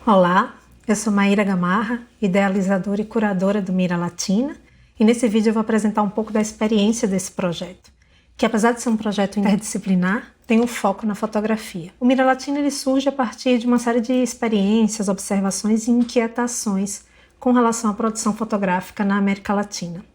Olá, eu sou Maíra Gamarra, idealizadora e curadora do Mira Latina, e nesse vídeo eu vou apresentar um pouco da experiência desse projeto, que apesar de ser um projeto interdisciplinar, tem um foco na fotografia. O Mira Latina ele surge a partir de uma série de experiências, observações e inquietações com relação à produção fotográfica na América Latina.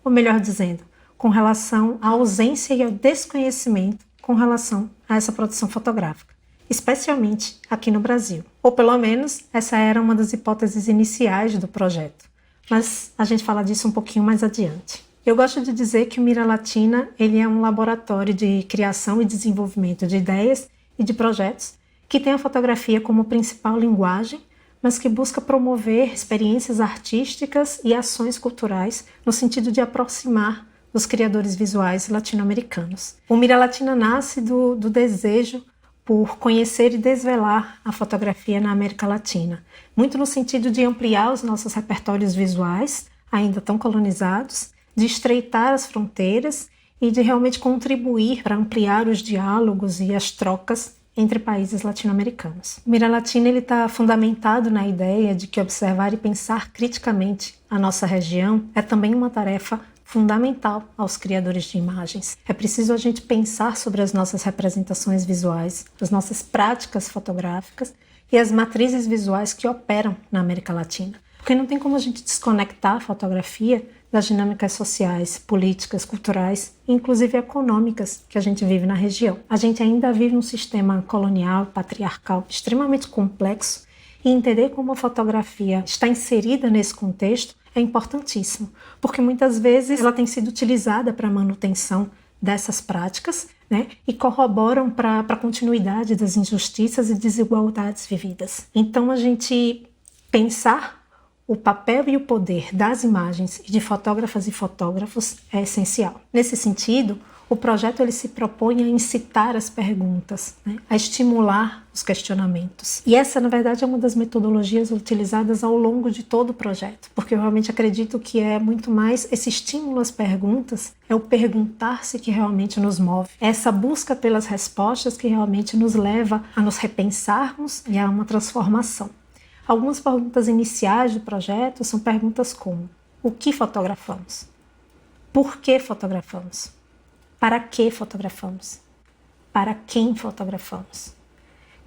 Ou melhor dizendo, com relação à ausência e ao desconhecimento com relação a essa produção fotográfica, especialmente aqui no Brasil. Ou pelo menos essa era uma das hipóteses iniciais do projeto, mas a gente fala disso um pouquinho mais adiante. Eu gosto de dizer que o Mira Latina ele é um laboratório de criação e desenvolvimento de ideias e de projetos que tem a fotografia como principal linguagem, mas que busca promover experiências artísticas e ações culturais no sentido de aproximar os criadores visuais latino-americanos. O Mira Latina nasce do desejo por conhecer e desvelar a fotografia na América Latina, muito no sentido de ampliar os nossos repertórios visuais, ainda tão colonizados, de estreitar as fronteiras e de realmente contribuir para ampliar os diálogos e as trocas entre países latino-americanos. O Mira Latina está fundamentado na ideia de que observar e pensar criticamente a nossa região é também uma tarefa fundamental aos criadores de imagens. É preciso a gente pensar sobre as nossas representações visuais, as nossas práticas fotográficas e as matrizes visuais que operam na América Latina. Porque não tem como a gente desconectar a fotografia das dinâmicas sociais, políticas, culturais e inclusive econômicas que a gente vive na região. A gente ainda vive um sistema colonial, patriarcal, extremamente complexo, e entender como a fotografia está inserida nesse contexto é importantíssimo, porque muitas vezes ela tem sido utilizada para a manutenção dessas práticas, né, e corroboram para a continuidade das injustiças e desigualdades vividas. Então a gente pensar o papel e o poder das imagens e de fotógrafas e fotógrafos é essencial. Nesse sentido, o projeto ele se propõe a incitar as perguntas, né, a estimular os questionamentos. E essa, na verdade, é uma das metodologias utilizadas ao longo de todo o projeto, porque eu realmente acredito que é muito mais esse estímulo às perguntas, é o perguntar-se que realmente nos move, é essa busca pelas respostas que realmente nos leva a nos repensarmos e a uma transformação. Algumas perguntas iniciais do projeto são perguntas como: o que fotografamos? Por que fotografamos? Para que fotografamos? Para quem fotografamos?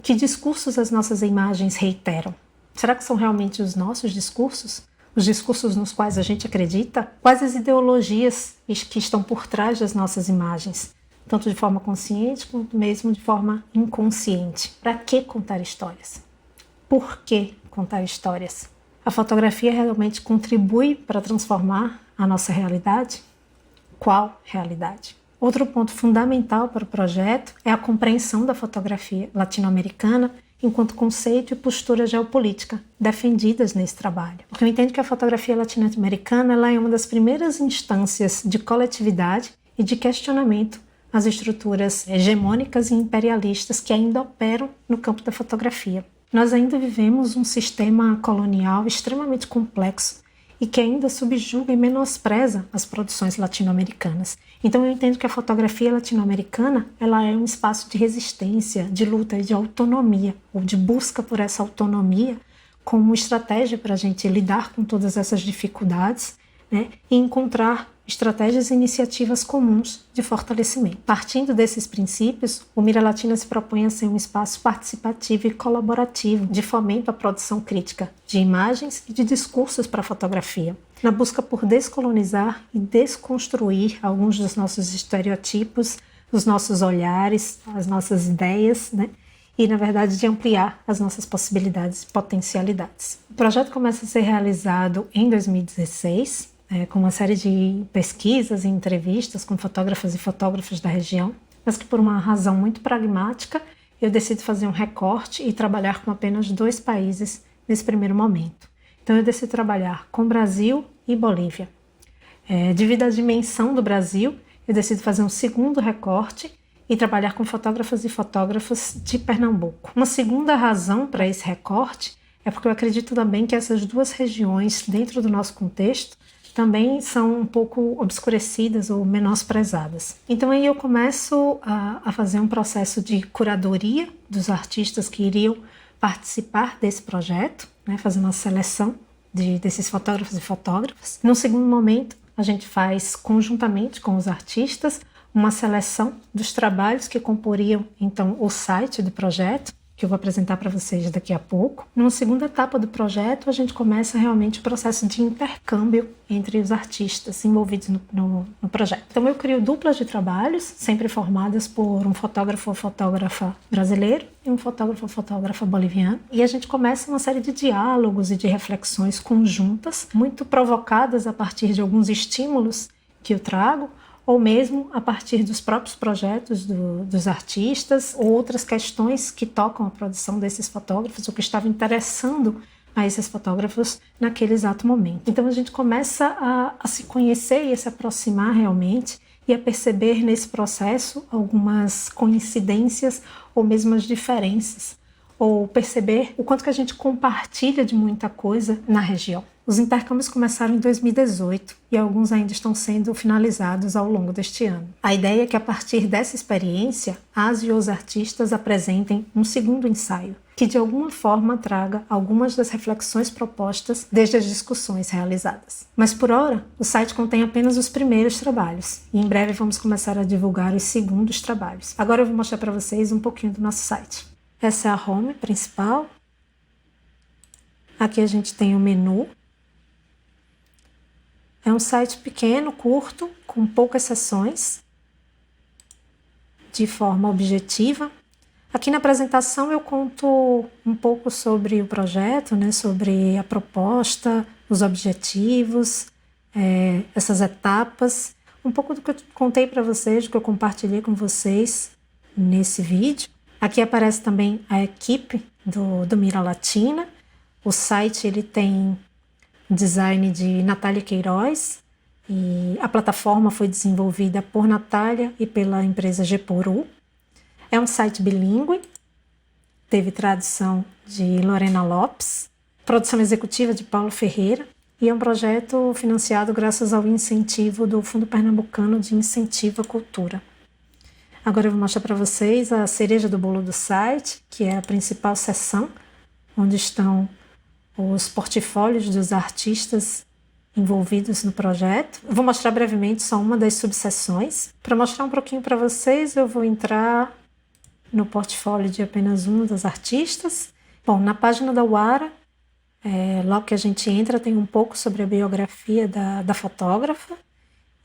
Que discursos as nossas imagens reiteram? Será que são realmente os nossos discursos? Os discursos nos quais a gente acredita? Quais as ideologias que estão por trás das nossas imagens? Tanto de forma consciente quanto mesmo de forma inconsciente. Para que contar histórias? Por que contar histórias? A fotografia realmente contribui para transformar a nossa realidade? Qual realidade? Outro ponto fundamental para o projeto é a compreensão da fotografia latino-americana enquanto conceito e postura geopolítica defendidas nesse trabalho. Porque eu entendo que a fotografia latino-americana ela é uma das primeiras instâncias de coletividade e de questionamento às estruturas hegemônicas e imperialistas que ainda operam no campo da fotografia. Nós ainda vivemos um sistema colonial extremamente complexo e que ainda subjuga e menospreza as produções latino-americanas. Então eu entendo que a fotografia latino-americana ela é um espaço de resistência, de luta e de autonomia, ou de busca por essa autonomia como estratégia para a gente lidar com todas essas dificuldades, né, e encontrar estratégias e iniciativas comuns de fortalecimento. Partindo desses princípios, o Mira Latina se propõe a ser um espaço participativo e colaborativo de fomento à produção crítica de imagens e de discursos para a fotografia, na busca por descolonizar e desconstruir alguns dos nossos estereotipos, os nossos olhares, as nossas ideias, né? E, na verdade, de ampliar as nossas possibilidades e potencialidades. O projeto começa a ser realizado em 2016, com uma série de pesquisas e entrevistas com fotógrafas e fotógrafos da região, mas que por uma razão muito pragmática eu decido fazer um recorte e trabalhar com apenas 2 países nesse primeiro momento. Então eu decido trabalhar com Brasil e Bolívia. Devido à dimensão do Brasil, eu decido fazer um segundo recorte e trabalhar com fotógrafas e fotógrafos de Pernambuco. Uma segunda razão para esse recorte é porque eu acredito também que essas 2 regiões, dentro do nosso contexto, também são um pouco obscurecidas ou menosprezadas. Então aí eu começo a fazer um processo de curadoria dos artistas que iriam participar desse projeto, né, fazendo uma seleção desses fotógrafos e fotógrafas. No segundo momento, a gente faz conjuntamente com os artistas uma seleção dos trabalhos que comporiam então o site do projeto, que eu vou apresentar para vocês daqui a pouco. Numa segunda etapa do projeto, a gente começa realmente o processo de intercâmbio entre os artistas envolvidos no projeto. Então eu crio duplas de trabalhos, sempre formadas por um fotógrafo ou fotógrafa brasileiro e um fotógrafo ou fotógrafa boliviano. E a gente começa uma série de diálogos e de reflexões conjuntas, muito provocadas a partir de alguns estímulos que eu trago, ou mesmo a partir dos próprios projetos dos artistas, ou outras questões que tocam a produção desses fotógrafos, ou que estavam interessando a esses fotógrafos naquele exato momento. Então a gente começa a se conhecer e a se aproximar realmente, e a perceber nesse processo algumas coincidências ou mesmo as diferenças, ou perceber o quanto que a gente compartilha de muita coisa na região. Os intercâmbios começaram em 2018 e alguns ainda estão sendo finalizados ao longo deste ano. A ideia é que a partir dessa experiência, as e os artistas apresentem um segundo ensaio, que de alguma forma traga algumas das reflexões propostas desde as discussões realizadas. Mas por hora, o site contém apenas os primeiros trabalhos e em breve vamos começar a divulgar os segundos trabalhos. Agora eu vou mostrar para vocês um pouquinho do nosso site. Essa é a home principal. Aqui a gente tem o menu. É um site pequeno, curto, com poucas seções, de forma objetiva. Aqui na apresentação eu conto um pouco sobre o projeto, né, sobre a proposta, os objetivos, essas etapas, um pouco do que eu contei para vocês, do que eu compartilhei com vocês nesse vídeo. Aqui aparece também a equipe do Mira Latina. O site ele tem design de Natália Queiroz e a plataforma foi desenvolvida por Natália e pela empresa Gepuru. É um site bilíngue, teve tradução de Lorena Lopes, produção executiva de Paulo Ferreira e é um projeto financiado graças ao incentivo do Fundo Pernambucano de Incentivo à Cultura. Agora eu vou mostrar para vocês a cereja do bolo do site, que é a principal seção, onde estão os portfólios dos artistas envolvidos no projeto. Eu vou mostrar brevemente só uma das subseções. Para mostrar um pouquinho para vocês, eu vou entrar no portfólio de apenas um dos artistas. Bom, na página da Wara, logo que a gente entra, tem um pouco sobre a biografia da fotógrafa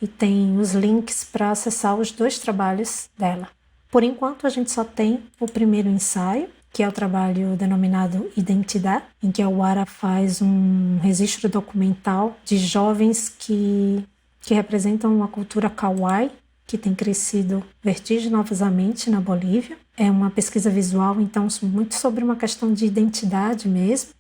e tem os links para acessar os 2 trabalhos dela. Por enquanto, a gente só tem o primeiro ensaio, que é o trabalho denominado Identidade, em que a Wara faz um registro documental de jovens que representam a cultura Kauai, que tem crescido vertiginosamente na Bolívia. É uma pesquisa visual, então, muito sobre uma questão de identidade mesmo,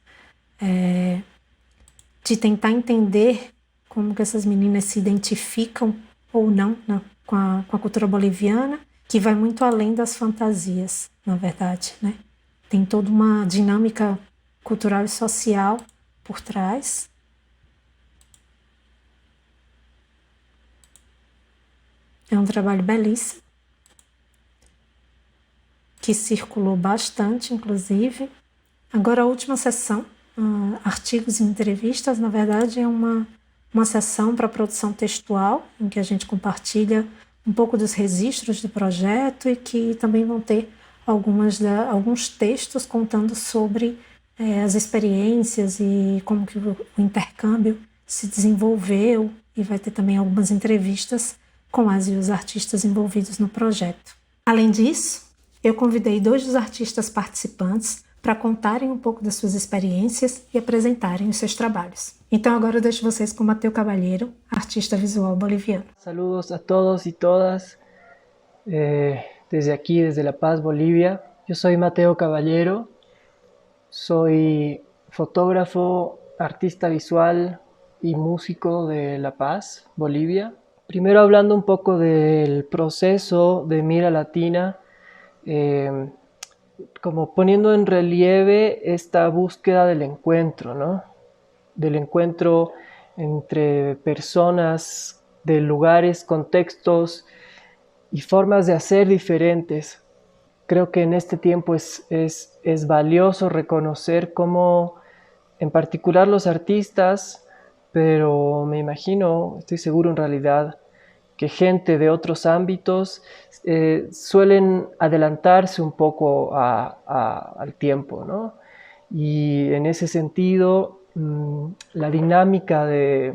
de tentar entender como que essas meninas se identificam ou não com a cultura boliviana, que vai muito além das fantasias, na verdade, né? Tem toda uma dinâmica cultural e social por trás. É um trabalho belíssimo, que circulou bastante, inclusive. Agora a última sessão, artigos e entrevistas, na verdade é uma sessão para produção textual, em que a gente compartilha um pouco dos registros do projeto e que também vão ter alguns textos contando sobre as experiências e como que o intercâmbio se desenvolveu, e vai ter também algumas entrevistas com as e os artistas envolvidos no projeto. Além disso, eu convidei 2 dos artistas participantes para contarem um pouco das suas experiências e apresentarem os seus trabalhos. Então agora eu deixo vocês com Mateu Cavalheiro, artista visual boliviano. Saludos a todos y todas. desde aquí, desde La Paz, Bolivia. Yo soy Mateo Caballero, soy fotógrafo, artista visual y músico de La Paz, Bolivia. Primero hablando un poco del proceso de Mira Latina, eh, como poniendo en relieve esta búsqueda del encuentro, ¿no? Del encuentro entre personas de lugares, contextos y formas de hacer diferentes. Creo que en este tiempo es valioso reconocer cómo, en particular los artistas, pero me imagino, estoy seguro en realidad, que gente de otros ámbitos suelen adelantarse un poco al tiempo, ¿no? Y en ese sentido, la dinámica de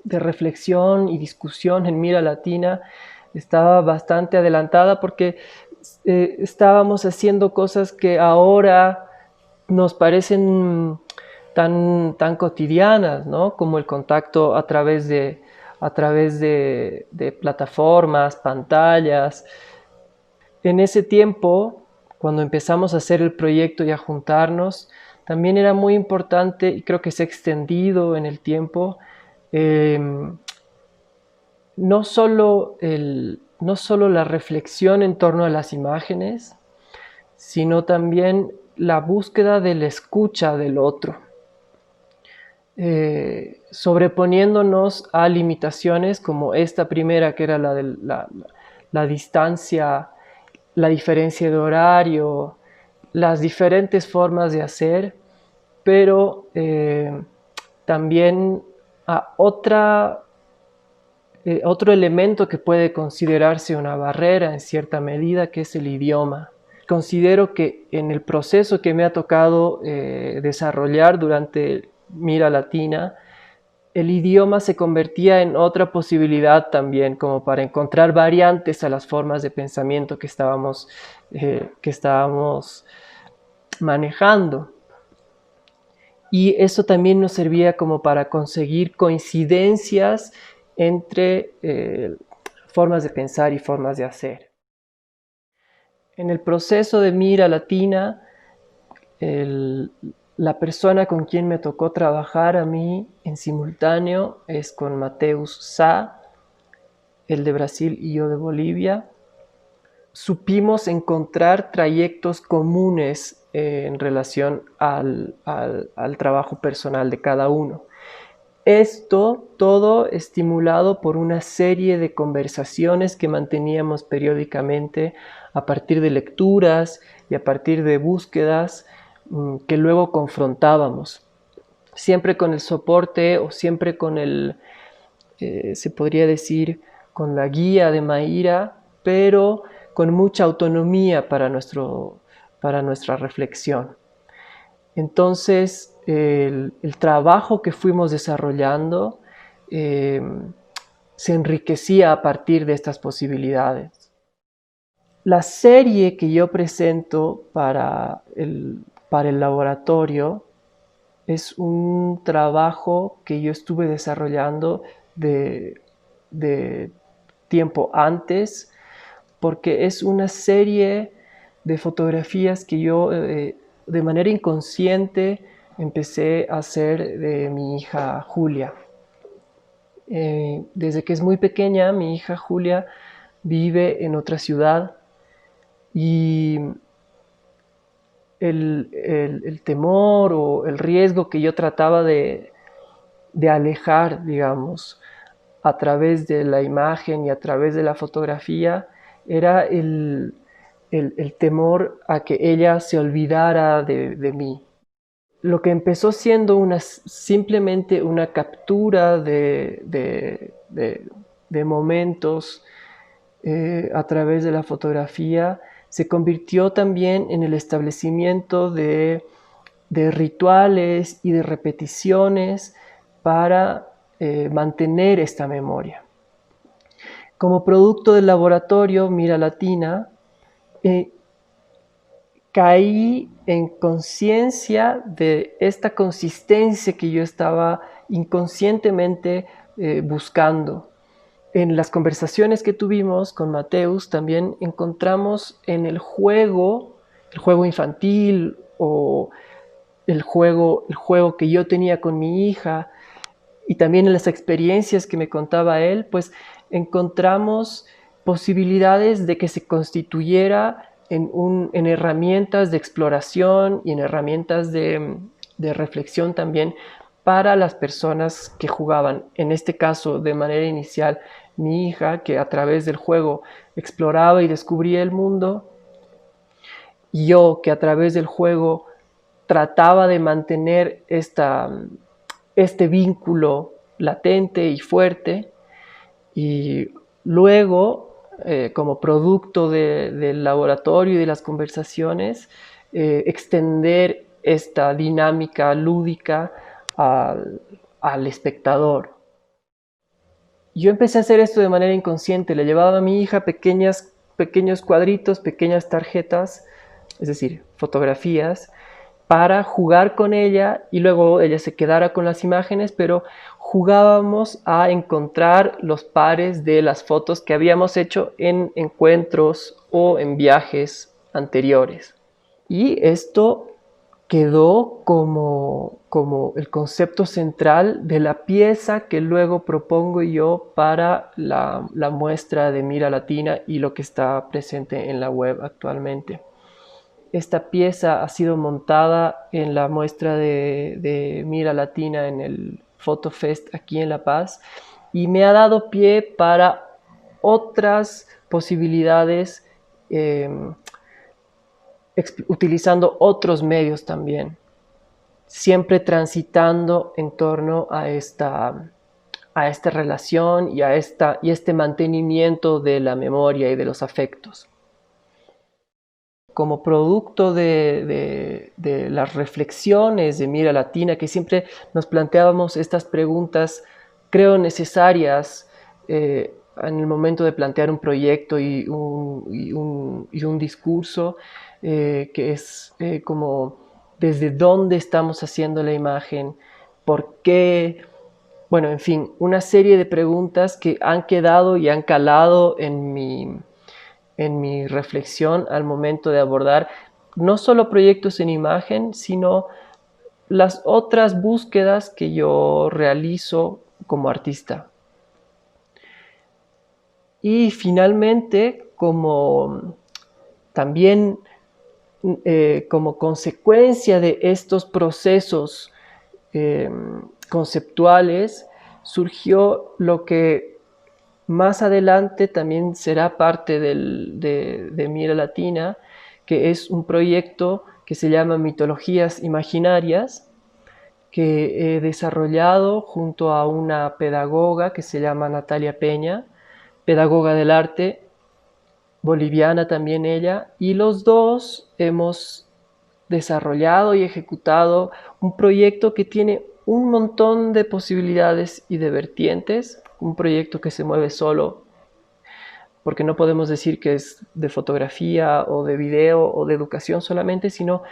reflexión y discusión en Mira Latina estaba bastante adelantada porque estábamos haciendo cosas que ahora nos parecen tan cotidianas, ¿no? Como el contacto a través de plataformas, pantallas. En ese tiempo, cuando empezamos a hacer el proyecto y a juntarnos, también era muy importante, y creo que se ha extendido en el tiempo, eh, no solo la reflexión en torno a las imágenes, sino también la búsqueda de la escucha del otro, sobreponiéndonos a limitaciones como esta primera, que era la distancia, la diferencia de horario, las diferentes formas de hacer, pero también a otro elemento que puede considerarse una barrera en cierta medida, que es el idioma. Considero que en el proceso que me ha tocado desarrollar durante Mira Latina, el idioma se convertía en otra posibilidad también, como para encontrar variantes a las formas de pensamiento que estábamos manejando. Y eso también nos servía como para conseguir coincidencias entre formas de pensar y formas de hacer. En el proceso de Mira Latina, la persona con quien me tocó trabajar a mí en simultáneo es con Mateus Sá, el de Brasil y yo de Bolivia. Supimos encontrar trayectos comunes en relación al trabajo personal de cada uno. Esto todo estimulado por una serie de conversaciones que manteníamos periódicamente a partir de lecturas y a partir de búsquedas que luego confrontábamos. Siempre con el soporte o siempre con se podría decir, con la guía de Mayra, pero con mucha autonomía para nuestra reflexión. Entonces, el trabajo que fuimos desarrollando se enriquecía a partir de estas posibilidades. La serie que yo presento para el laboratorio es un trabajo que yo estuve desarrollando de tiempo antes, porque es una serie de fotografías que yo de manera inconsciente empecé a hacer de mi hija Julia. Desde que es muy pequeña, mi hija Julia vive en otra ciudad y el temor o el riesgo que yo trataba de alejar, digamos, a través de la imagen y a través de la fotografía, era el temor a que ella se olvidara de mí. Lo que empezó siendo simplemente una captura de momentos a través de la fotografía, se convirtió también en el establecimiento de rituales y de repeticiones para mantener esta memoria. Como producto del laboratorio Mira Latina, caí en conciencia de esta consistencia que yo estaba inconscientemente buscando. En las conversaciones que tuvimos con Mateus también encontramos en el juego infantil o el juego que yo tenía con mi hija y también en las experiencias que me contaba él, pues encontramos posibilidades de que se constituyera en herramientas de exploración y en herramientas de reflexión también para las personas que jugaban. En este caso, de manera inicial, mi hija, que a través del juego exploraba y descubría el mundo, y yo, que a través del juego trataba de mantener este vínculo latente y fuerte, y luego, como producto del laboratorio y de las conversaciones, extender esta dinámica lúdica al espectador. Yo empecé a hacer esto de manera inconsciente, le llevaba a mi hija pequeños cuadritos, pequeñas tarjetas, es decir, fotografías, para jugar con ella y luego ella se quedara con las imágenes, pero jugábamos a encontrar los pares de las fotos que habíamos hecho en encuentros o en viajes anteriores. Y esto quedó como el concepto central de la pieza que luego propongo yo para la muestra de Mira Latina y lo que está presente en la web actualmente. Esta pieza ha sido montada en la muestra de Mira Latina en el Photo Fest aquí en La Paz y me ha dado pie para otras posibilidades utilizando otros medios también, siempre transitando en torno a esta relación y este mantenimiento de la memoria y de los afectos. Como producto de las reflexiones de Mira Latina, que siempre nos planteábamos estas preguntas, creo necesarias en el momento de plantear un proyecto y un discurso, que es como desde dónde estamos haciendo la imagen, por qué, bueno, en fin, una serie de preguntas que han quedado y han calado en mi reflexión al momento de abordar no solo proyectos en imagen, sino las otras búsquedas que yo realizo como artista. Y finalmente, también como consecuencia de estos procesos conceptuales, surgió lo que más adelante también será parte de Mira Latina, que es un proyecto que se llama Mitologías Imaginarias, que he desarrollado junto a una pedagoga que se llama Natalia Peña, pedagoga del arte, boliviana también ella, y los dos hemos desarrollado y ejecutado un proyecto que tiene un montón de posibilidades y de vertientes, un proyecto que se mueve solo, porque no podemos decir que es de fotografía o de video o de educación solamente, sino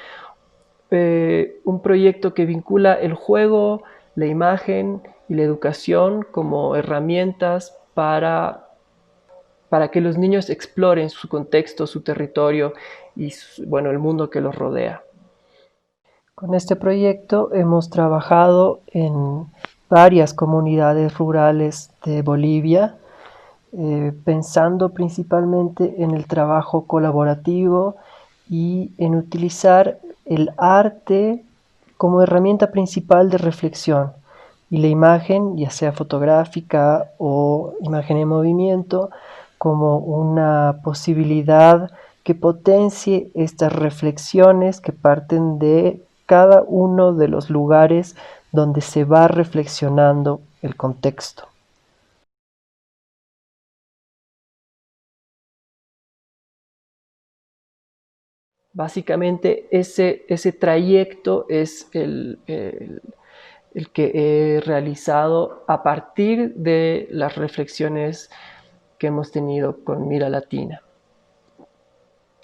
un proyecto que vincula el juego, la imagen y la educación como herramientas para que los niños exploren su contexto, su territorio y bueno, el mundo que los rodea. Con este proyecto hemos trabajado en varias comunidades rurales de Bolivia, pensando principalmente en el trabajo colaborativo y en utilizar el arte como herramienta principal de reflexión y la imagen, ya sea fotográfica o imagen en movimiento, como una posibilidad que potencie estas reflexiones que parten de cada uno de los lugares donde se va reflexionando el contexto. Básicamente ese trayecto es el que he realizado a partir de las reflexiones que hemos tenido con Mira Latina.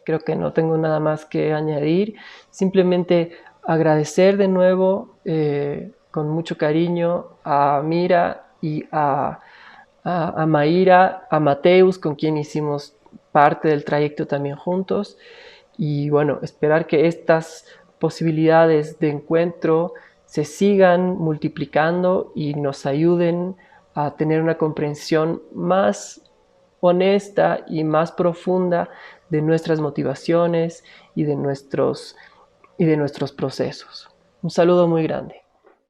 Creo que no tengo nada más que añadir, simplemente agradecer de nuevo con mucho cariño a Mira y a a Maíra, a Mateus, con quien hicimos parte del trayecto también juntos. Y bueno, esperar que estas posibilidades de encuentro se sigan multiplicando y nos ayuden a tener una comprensión más honesta y más profunda de nuestras motivaciones y de nuestros procesos. Um saludo muito grande.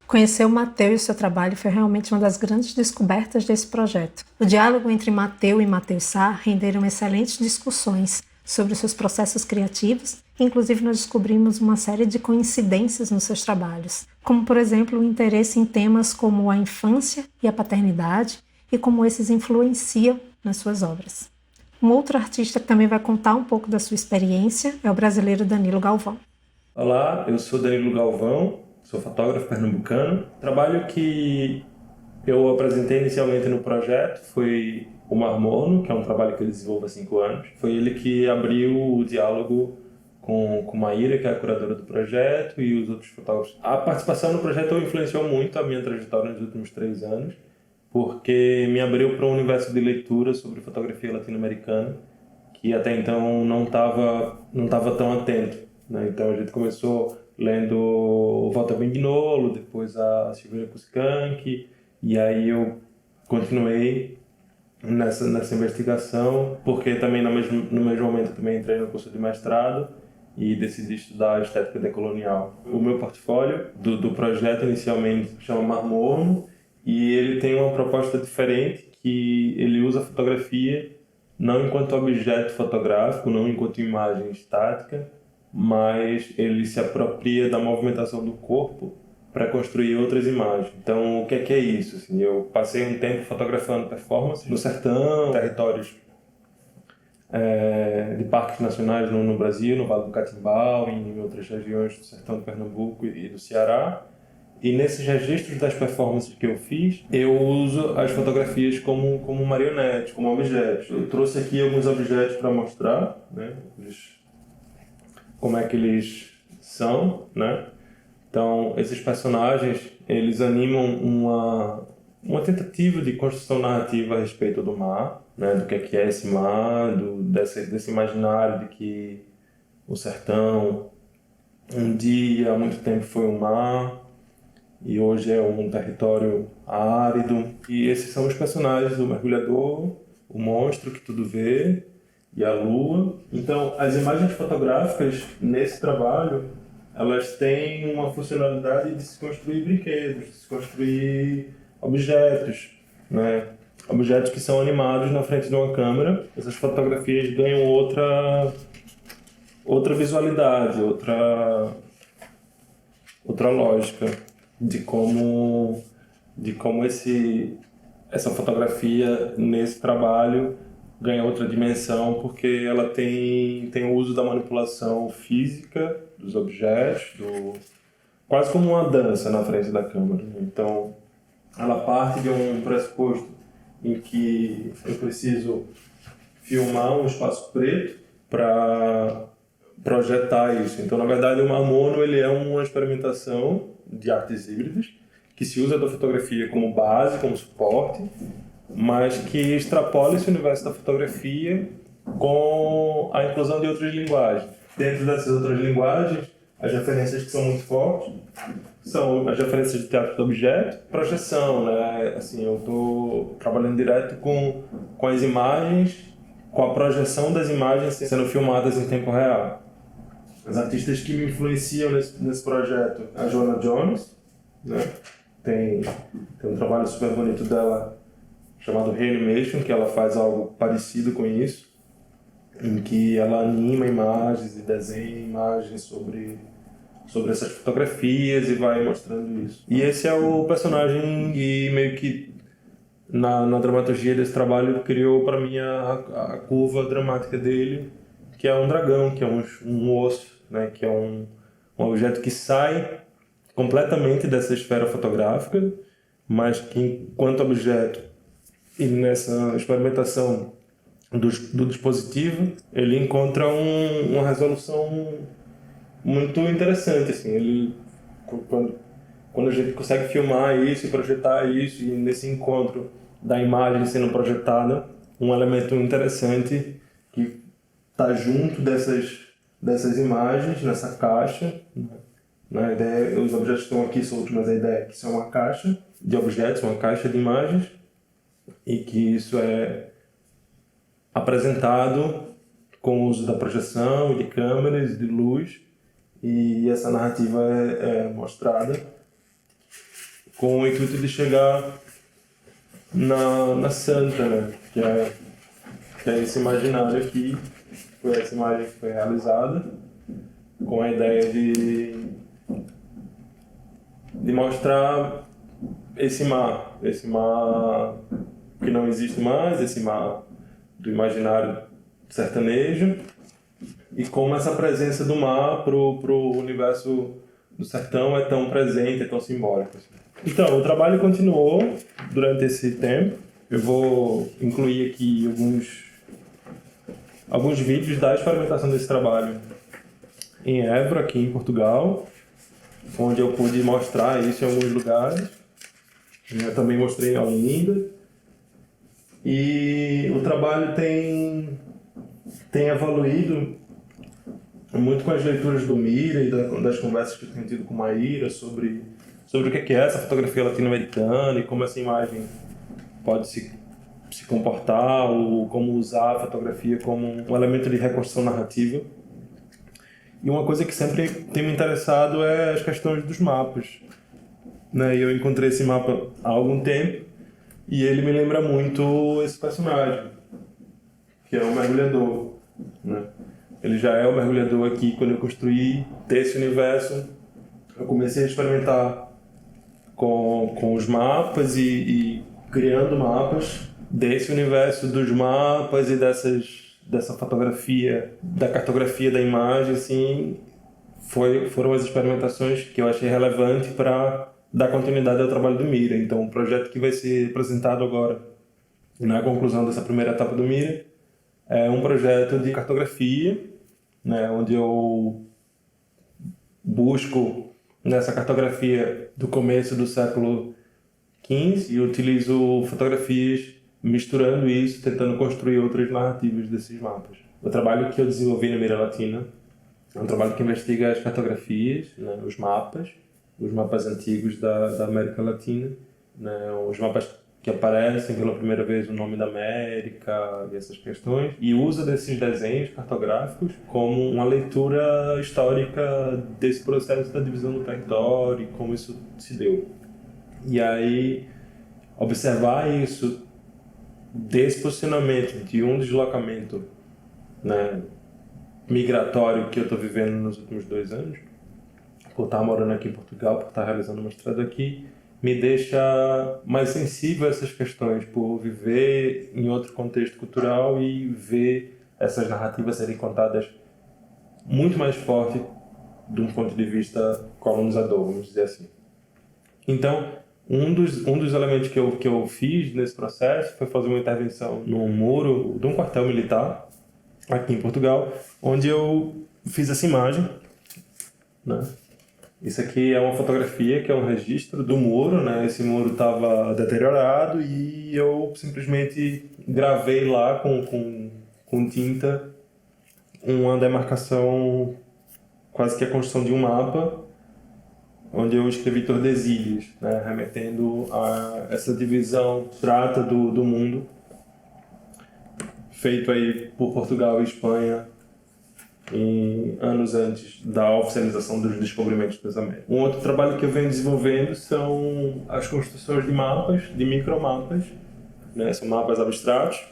Conhecer o Mateu e o seu trabalho foi realmente uma das grandes descobertas desse projeto. O diálogo entre Mateu e Mateus Sá renderam excelentes discussões sobre os seus processos criativos, e inclusive nós descobrimos uma série de coincidências nos seus trabalhos, como por exemplo o interesse em temas como a infância e a paternidade e como esses influenciam nas suas obras. Um outro artista que também vai contar um pouco da sua experiência é o brasileiro Danilo Galvão. Olá, eu sou Danilo Galvão, sou fotógrafo pernambucano. O trabalho que eu apresentei inicialmente no projeto foi o Mar Morno, que é um trabalho que eu desenvolvo há 5 anos. Foi ele que abriu o diálogo com Maíra, que é a curadora do projeto, e os outros fotógrafos. A participação no projeto influenciou muito a minha trajetória nos últimos 3 anos, porque me abriu para um universo de leitura sobre fotografia latino-americana, que até então não estava tão atento, né? Então a gente começou lendo o Walter Benguignoloo, depois a Silvia Cuscanqui, e aí eu continuei nessa investigação, porque também no mesmo momento também entrei no curso de mestrado e decidi estudar estética decolonial. O meu portfólio do projeto inicialmente chama Mar Morno, e ele tem uma proposta diferente, que ele usa a fotografia não enquanto objeto fotográfico, não enquanto imagem estática, mas ele se apropria da movimentação do corpo para construir outras imagens. Então, o que é isso? Assim, eu passei um tempo fotografando performance no sertão, territórios de parques nacionais no Brasil, no Vale do Catimbau, em outras regiões do sertão de Pernambuco e do Ceará. E nesses registros das performances que eu fiz, eu uso as fotografias como marionetes, como objetos. Eu trouxe aqui alguns objetos para mostrar, né, como é que eles são, né? Então, esses personagens, eles animam uma tentativa de construção narrativa a respeito do mar, né? Do que é esse mar, desse imaginário de que o sertão um dia, há muito tempo, foi um mar, e hoje é um território árido. E esses são os personagens do mergulhador, o monstro que tudo vê e a lua. Então, as imagens fotográficas nesse trabalho, elas têm uma funcionalidade de se construir brinquedos, de se construir objetos, né? Objetos que são animados na frente de uma câmera. Essas fotografias ganham outra visualidade, outra lógica de como essa fotografia nesse trabalho ganha outra dimensão, porque ela tem o uso da manipulação física dos objetos, quase como uma dança na frente da câmera. Então, ela parte de um pressuposto em que eu preciso filmar um espaço preto para projetar isso. Então, na verdade, o Mar Morno, ele é uma experimentação de artes híbridas que se usa da fotografia como base, como suporte, mas que extrapola esse universo da fotografia com a inclusão de outras linguagens. Dentro dessas outras linguagens, as referências que são muito fortes são as referências de teatro do objeto, projeção, né? Assim, eu estou trabalhando direto com as imagens, com a projeção das imagens sendo filmadas em tempo real. As artistas que me influenciam nesse projeto, a Joanna Jones, né? Tem um trabalho super bonito dela chamado Reanimation, que ela faz algo parecido com isso, em que ela anima imagens e desenha imagens sobre essas fotografias e vai mostrando isso. E esse é o personagem que meio que na dramaturgia desse trabalho criou para mim a curva dramática dele, que é um dragão, que é um osso, né? Que é um objeto que sai completamente dessa esfera fotográfica, mas que enquanto objeto e nessa experimentação do dispositivo, ele encontra uma resolução muito interessante, assim. Quando a gente consegue filmar isso e projetar isso, e nesse encontro da imagem sendo projetada, um elemento interessante que está junto dessas imagens, nessa caixa. Na ideia, os objetos estão aqui soltos, mas a ideia é que isso é uma caixa de objetos, uma caixa de imagens, e que isso é apresentado com o uso da projeção, de câmeras, de luz, e essa narrativa é mostrada com o intuito de chegar na Santa, né? que é esse imaginário aqui, foi essa imagem que foi realizada com a ideia de mostrar esse mar que não existe mais, esse mar do imaginário sertanejo, e como essa presença do mar pro universo do sertão é tão presente, é tão simbólico. Então, o trabalho continuou durante esse tempo. Eu vou incluir aqui alguns vídeos da experimentação desse trabalho em Évora, aqui em Portugal, onde eu pude mostrar isso em alguns lugares. Eu também mostrei em Olinda. E o trabalho tem evoluído muito com as leituras do Mira e das conversas que eu tenho tido com Maíra sobre o que é essa fotografia latino-americana e como essa imagem pode se comportar, ou como usar a fotografia como um elemento de reconstrução narrativa. E uma coisa que sempre tem me interessado é as questões dos mapas, né? Eu encontrei esse mapa há algum tempo e ele me lembra muito esse personagem, que é o mergulhador, né? Ele já é o mergulhador aqui. Quando eu construí esse universo, eu comecei a experimentar com os mapas e criando mapas desse universo dos mapas e dessa fotografia, da cartografia da imagem, assim, foram as experimentações que eu achei relevante para dar continuidade ao trabalho do Mira. Então, o projeto que vai ser apresentado agora, na conclusão dessa primeira etapa do Mira, é um projeto de cartografia, né, onde eu busco nessa cartografia do começo do século XV e utilizo fotografias misturando isso, tentando construir outras narrativas desses mapas. O trabalho que eu desenvolvi na Mira Latina é um trabalho que investiga as cartografias, né, os mapas antigos da América Latina, né, os mapas que aparecem pela primeira vez o nome da América e essas questões, e usa desses desenhos cartográficos como uma leitura histórica desse processo da divisão do território e como isso se deu. E aí, observar isso desse posicionamento de um deslocamento, né, migratório que eu estou vivendo nos últimos 2 anos, por estar morando aqui em Portugal, por estar realizando uma mestrado aqui, me deixa mais sensível a essas questões, por viver em outro contexto cultural e ver essas narrativas serem contadas muito mais forte de um ponto de vista colonizador, vamos dizer assim. Então, um dos elementos que eu fiz nesse processo foi fazer uma intervenção num muro de um quartel militar aqui em Portugal, onde eu fiz essa imagem, né? Isso aqui é uma fotografia que é um registro do muro, né? Esse muro estava deteriorado e eu simplesmente gravei lá com tinta uma demarcação, quase que a construção de um mapa, onde eu escrevi Tordesilhas, né? Remetendo a essa divisão trata do mundo, feito aí por Portugal e Espanha em anos antes da oficialização dos descobrimentos das Américas. Um outro trabalho que eu venho desenvolvendo são as construções de mapas, de micromapas, né? São mapas abstratos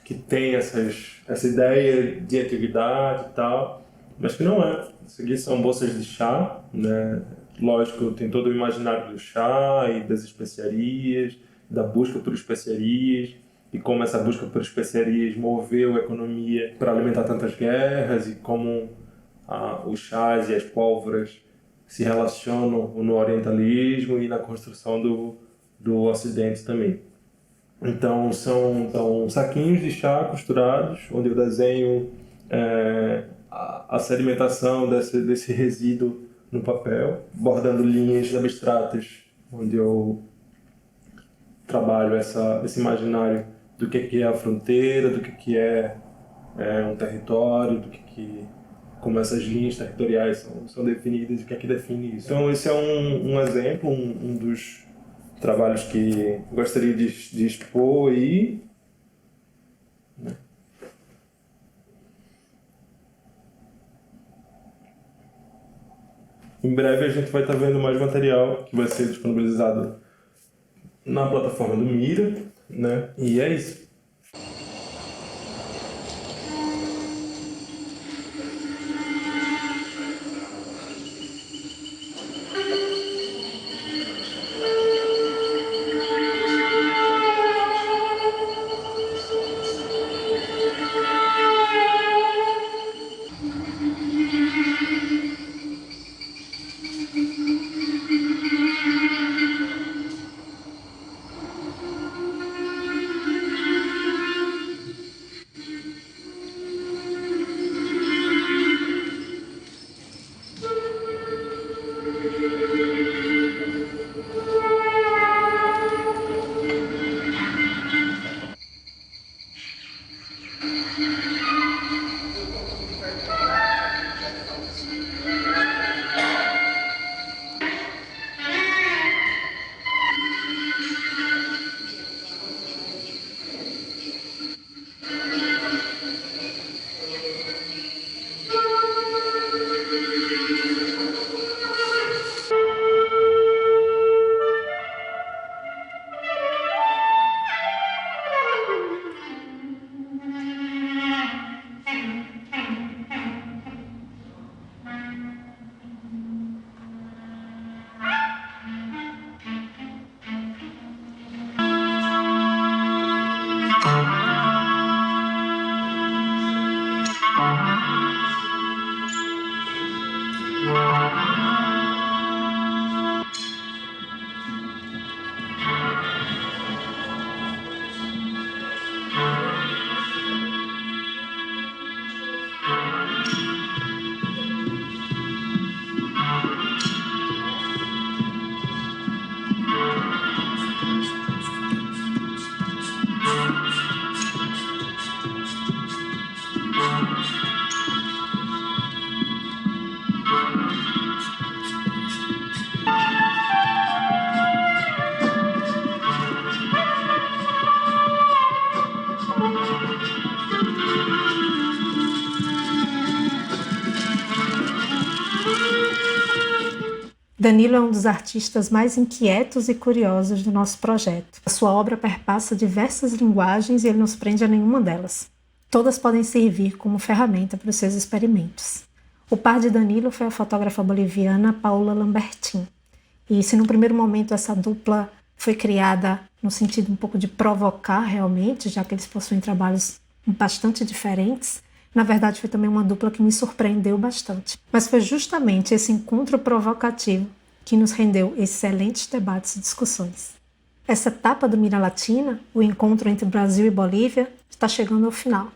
que têm essa ideia de antiguidade e tal, mas que não é. Isso aqui são bolsas de chá, né? Lógico, tem todo o imaginário do chá e das especiarias, da busca por especiarias, e como essa busca por especiarias moveu a economia para alimentar tantas guerras, e como os chás e as pólvoras se relacionam no orientalismo e na construção do ocidente também. Então são saquinhos de chá costurados, onde eu desenho a sedimentação desse resíduo no papel, bordando linhas abstratas, onde eu trabalho esse imaginário do que é a fronteira, do que é um território, como essas linhas territoriais são definidas, o que define isso. Então esse é um exemplo, um dos trabalhos que gostaria de expor aí. Né? Em breve a gente vai estar vendo mais material que vai ser disponibilizado na plataforma do Mira, né? E é isso. Danilo é um dos artistas mais inquietos e curiosos do nosso projeto. A sua obra perpassa diversas linguagens e ele não se prende a nenhuma delas. Todas podem servir como ferramenta para os seus experimentos. O par de Danilo foi a fotógrafa boliviana Paula Lambertin. E se no primeiro momento essa dupla foi criada no sentido um pouco de provocar realmente, já que eles possuem trabalhos bastante diferentes, na verdade foi também uma dupla que me surpreendeu bastante. Mas foi justamente esse encontro provocativo que nos rendeu excelentes debates e discussões. Essa etapa do Mira Latina, o encontro entre Brasil e Bolívia, está chegando ao final.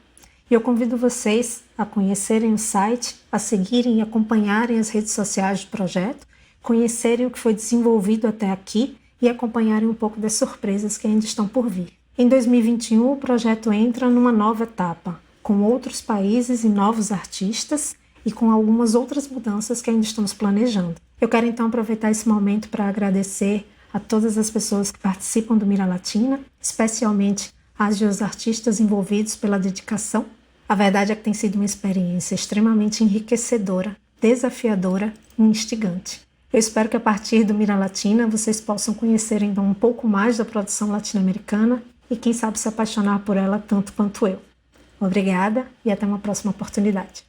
E eu convido vocês a conhecerem o site, a seguirem e acompanharem as redes sociais do projeto, conhecerem o que foi desenvolvido até aqui e acompanharem um pouco das surpresas que ainda estão por vir. Em 2021, o projeto entra numa nova etapa, com outros países e novos artistas e com algumas outras mudanças que ainda estamos planejando. Eu quero então aproveitar esse momento para agradecer a todas as pessoas que participam do Mira Latina, especialmente as e os artistas envolvidos pela dedicação. A verdade é que tem sido uma experiência extremamente enriquecedora, desafiadora e instigante. Eu espero que a partir do Mira Latina vocês possam conhecer então um pouco mais da produção latino-americana e quem sabe se apaixonar por ela tanto quanto eu. Obrigada e até uma próxima oportunidade.